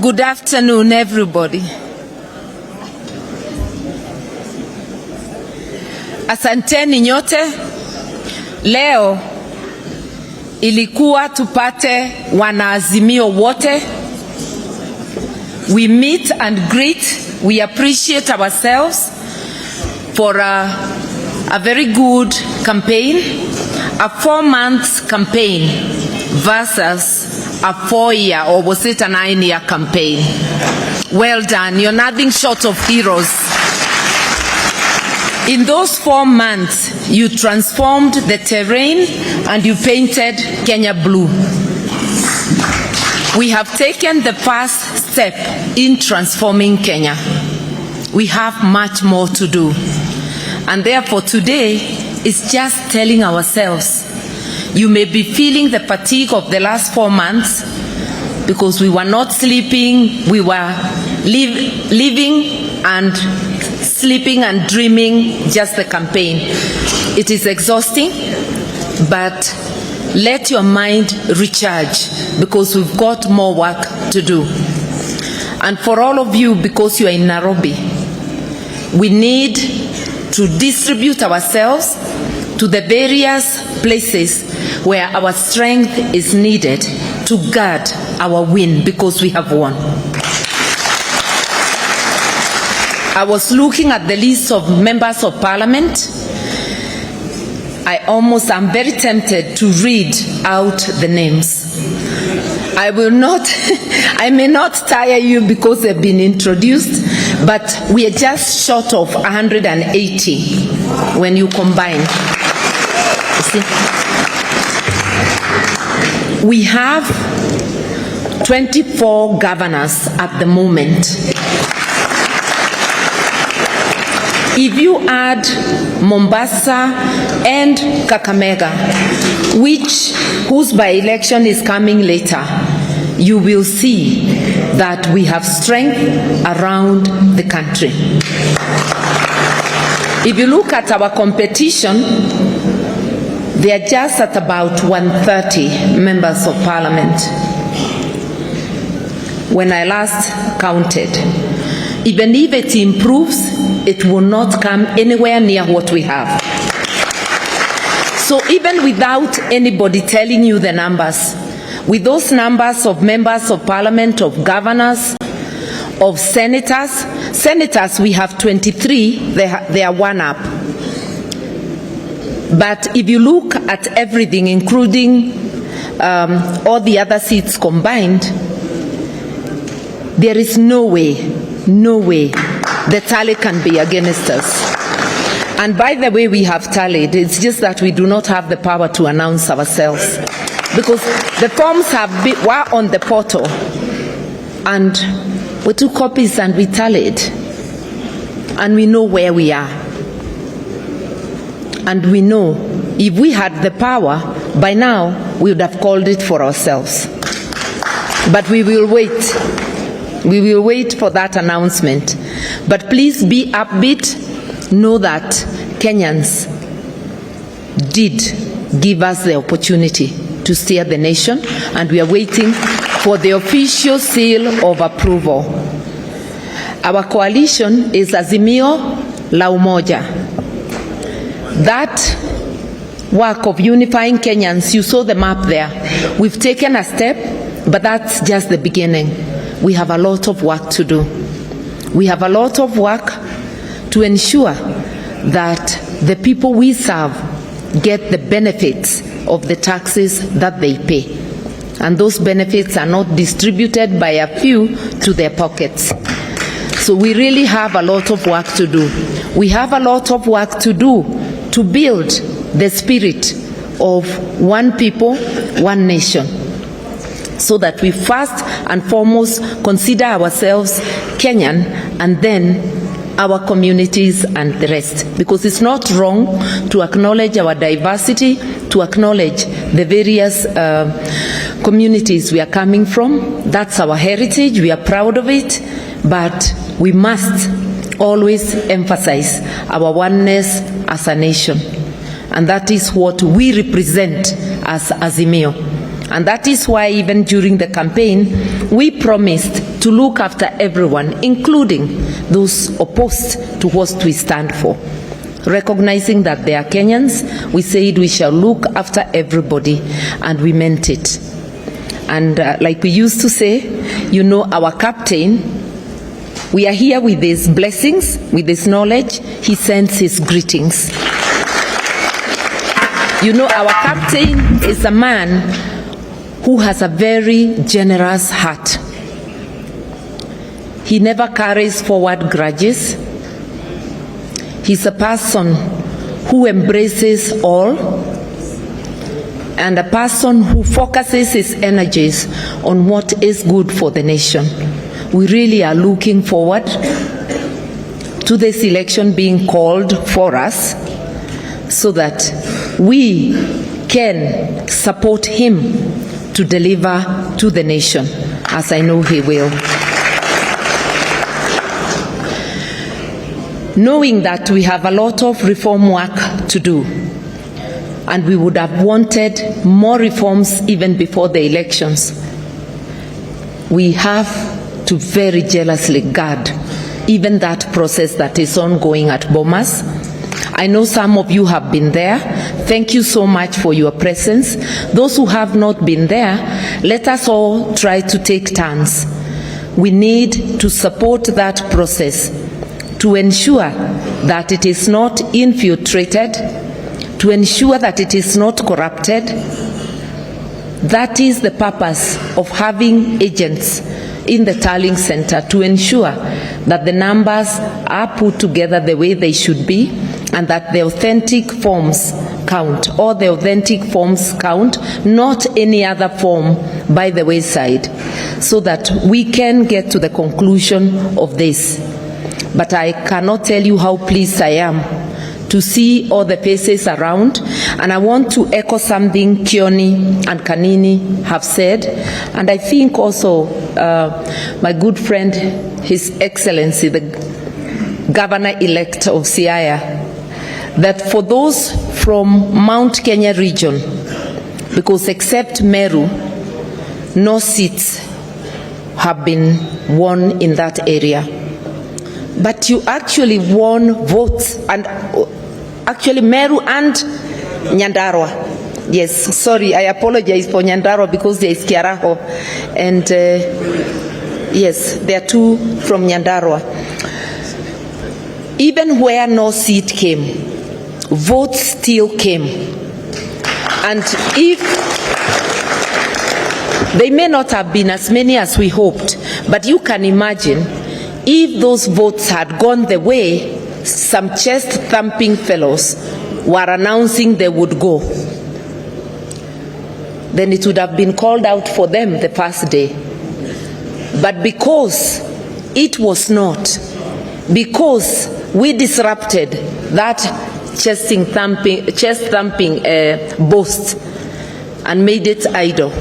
Good afternoon, everybody. Asanteni nyote. Leo ilikuwa tupate wanaazimio wote. We meet and greet. We appreciate ourselves for a very good campaign, a 4-month campaign versus a 4-year, or was it a 9-year campaign? Well done. You're nothing short of heroes. In those 4 months, you transformed the terrain and you painted Kenya blue. We have taken the first step in transforming Kenya. We have much more to do. And therefore today is just telling ourselves, you may be feeling the fatigue of the last 4 months because we were not sleeping, we were living and sleeping and dreaming just the campaign. It is exhausting, but let your mind recharge because we've got more work to do. And for all of you, because you are in Nairobi, we need to distribute ourselves to the various places where our strength is needed to guard our win, because we have won. I was looking at the list of members of parliament. I'm very tempted to read out the names. I will not, I may not tire you because they've been introduced, but we are just short of 180 when you combine. You see? We have 24 governors at the moment. If you add Mombasa and Kakamega, whose by-election is coming later, you will see that we have strength around the country. If you look at our competition, they are just at about 130 members of parliament. When I last counted, even if it improves, it will not come anywhere near what we have. So even without anybody telling you the numbers, with those numbers of members of parliament, of governors, of senators we have 23, they are one up. But if you look at everything, including all the other seats combined, there is no way the tally can be against us. And by the way, we have tallied. It's just that we do not have the power to announce ourselves, because the forms were on the portal, and we took copies and we tallied, and we know where we are. And we know if we had the power, by now we would have called it for ourselves. But we will wait. We will wait for that announcement. But please be upbeat. Know that Kenyans did give us the opportunity to steer the nation, and we are waiting for the official seal of approval. Our coalition is Azimio la Umoja. That work of unifying Kenyans, you saw the map there. We've taken a step, but that's just the beginning. We have a lot of work to do. We have a lot of work to ensure that the people we serve get the benefits of the taxes that they pay. And those benefits are not distributed by a few to their pockets. So we really have a lot of work to do. We have a lot of work to do to build the spirit of one people, one nation, so that we first and foremost consider ourselves Kenyan, and then our communities and the rest. Because it's not wrong to acknowledge our diversity, to acknowledge the various communities we are coming from. That's our heritage, we are proud of it, but we must always emphasize our oneness as a nation. And that is what we represent as Azimio. And that is why even during the campaign, we promised to look after everyone, including those opposed to what we stand for. Recognizing that they are Kenyans, we said we shall look after everybody, and we meant it. And like we used to say, you know, our captain, we are here with his blessings, with his knowledge. He sends his greetings. You know, our captain is a man who has a very generous heart. He never carries forward grudges. He's a person who embraces all, and a person who focuses his energies on what is good for the nation. We really are looking forward to this election being called for us so that we can support him to deliver to the nation, as I know he will. Knowing that we have a lot of reform work to do, and we would have wanted more reforms even before the elections, we have to very jealously guard even that process that is ongoing at Bomas. I know some of you have been there. Thank you so much for your presence. Those who have not been there, let us all try to take turns. We need to support that process to ensure that it is not infiltrated, to ensure that it is not corrupted. That is the purpose of having agents in the Tallying Center, to ensure that the numbers are put together the way they should be, and that the authentic forms count, or the authentic forms count, not any other form by the wayside, so that we can get to the conclusion of this. But I cannot tell you how pleased I am to see all the faces around, and I want to echo something Kioni and Kanini have said, and I think also my good friend, His Excellency, the Governor-elect of Siaya, that for those from Mount Kenya region, because except Meru, no seats have been won in that area. But you actually won votes, and actually Meru and Nyandarua. Yes, sorry, I apologize for Nyandarua because there is Kiaraho, and yes, there are two from Nyandarua. Even where no seat came, votes still came. And if they may not have been as many as we hoped, but you can imagine if those votes had gone the way some chest-thumping fellows were announcing they would go, then it would have been called out for them the first day. But because it was not, because we disrupted that chest-thumping boast and made it idle,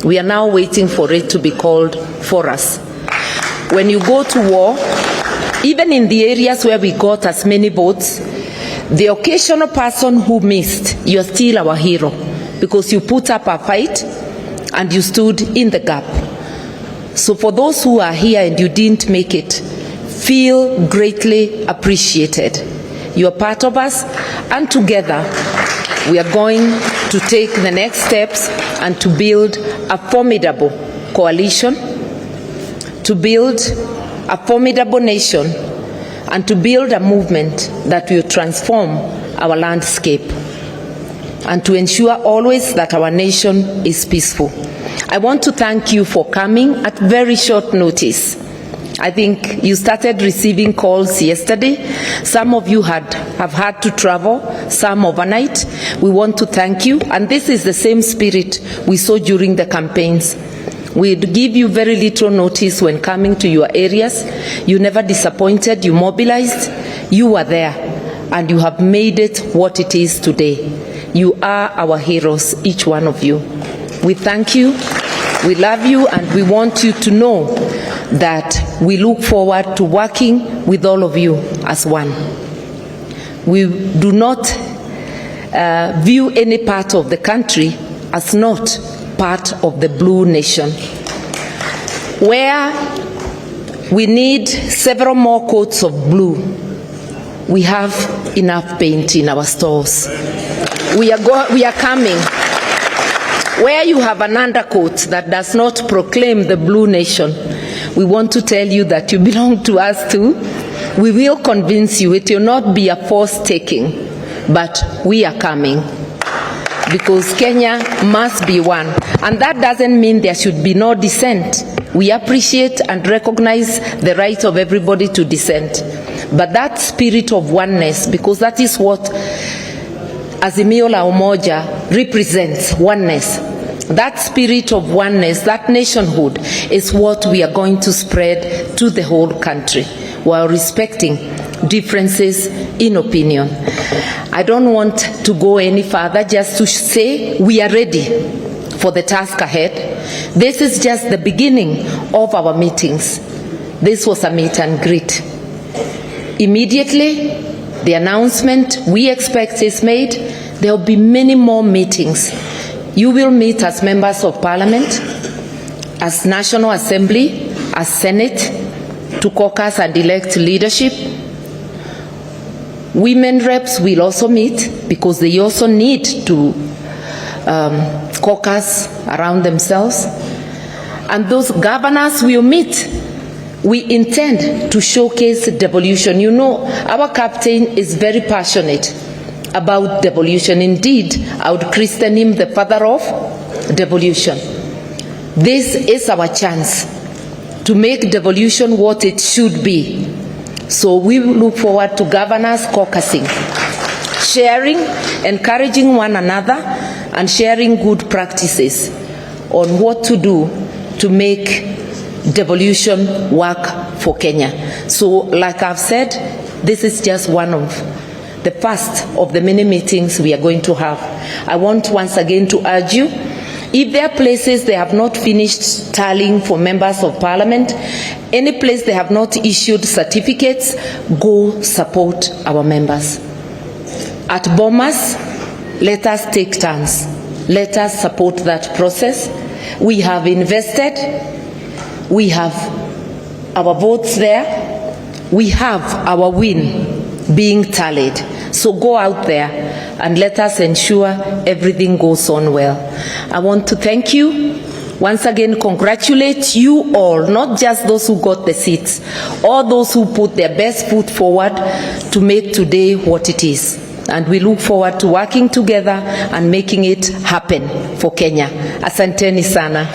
we are now waiting for it to be called for us. When you go to war, even in the areas where we got as many votes, the occasional person who missed, you're still our hero, because you put up a fight and you stood in the gap. So for those who are here and you didn't make it, feel greatly appreciated. You are part of us, and together we are going to take the next steps and to build a formidable coalition, to build a formidable nation, and to build a movement that will transform our landscape, and to ensure always that our nation is peaceful. I want to thank you for coming at very short notice. I think you started receiving calls yesterday. Some of you have had to travel, some overnight. We want to thank you, and this is the same spirit we saw during the campaigns. We'd give you very little notice when coming to your areas. You never disappointed, you mobilized, you were there, and you have made it what it is today. You are our heroes, each one of you. We thank you, we love you, and we want you to know that we look forward to working with all of you as one. We do not view any part of the country as not part of the blue nation. Where We need several more coats of blue. We have enough paint in our stores. We are coming. Where you have an undercoat that does not proclaim the blue nation, we want to tell you that you belong to us too. We will convince you. It will not be a force taking, but we are coming. Because Kenya must be one. And that doesn't mean there should be no dissent. We appreciate and recognize the right of everybody to dissent. But that spirit of oneness, because that is what Azimio la Umoja represents, oneness. That spirit of oneness, that nationhood, is what we are going to spread to the whole country while respecting differences in opinion. I don't want to go any further, just to say we are ready for the task ahead. This is just the beginning of our meetings. This was a meet and greet. Immediately, the announcement we expect is made. There will be many more meetings. You will meet as members of Parliament, as National Assembly, as Senate, to caucus and elect leadership. Women reps will also meet because they also need to caucus around themselves. And those governors will meet. We intend to showcase devolution. You know, our captain is very passionate about devolution. Indeed, I would christen him the father of devolution. This is our chance to make devolution what it should be. So we look forward to governors caucusing, sharing, encouraging one another, and sharing good practices on what to do to make devolution work for Kenya. So, like I've said, this is just one of the first of the many meetings we are going to have. I want once again to urge you, if there are places they have not finished tallying for members of Parliament, any place they have not issued certificates, go support our members. At Bomas, let us take turns. Let us support that process. We have invested. We have our votes there. We have our win being tallied. So go out there and let us ensure everything goes on well. I want to thank you. Once again, congratulate you all, not just those who got the seats, all those who put their best foot forward to make today what it is. And we look forward to working together and making it happen for Kenya. Asanteni sana.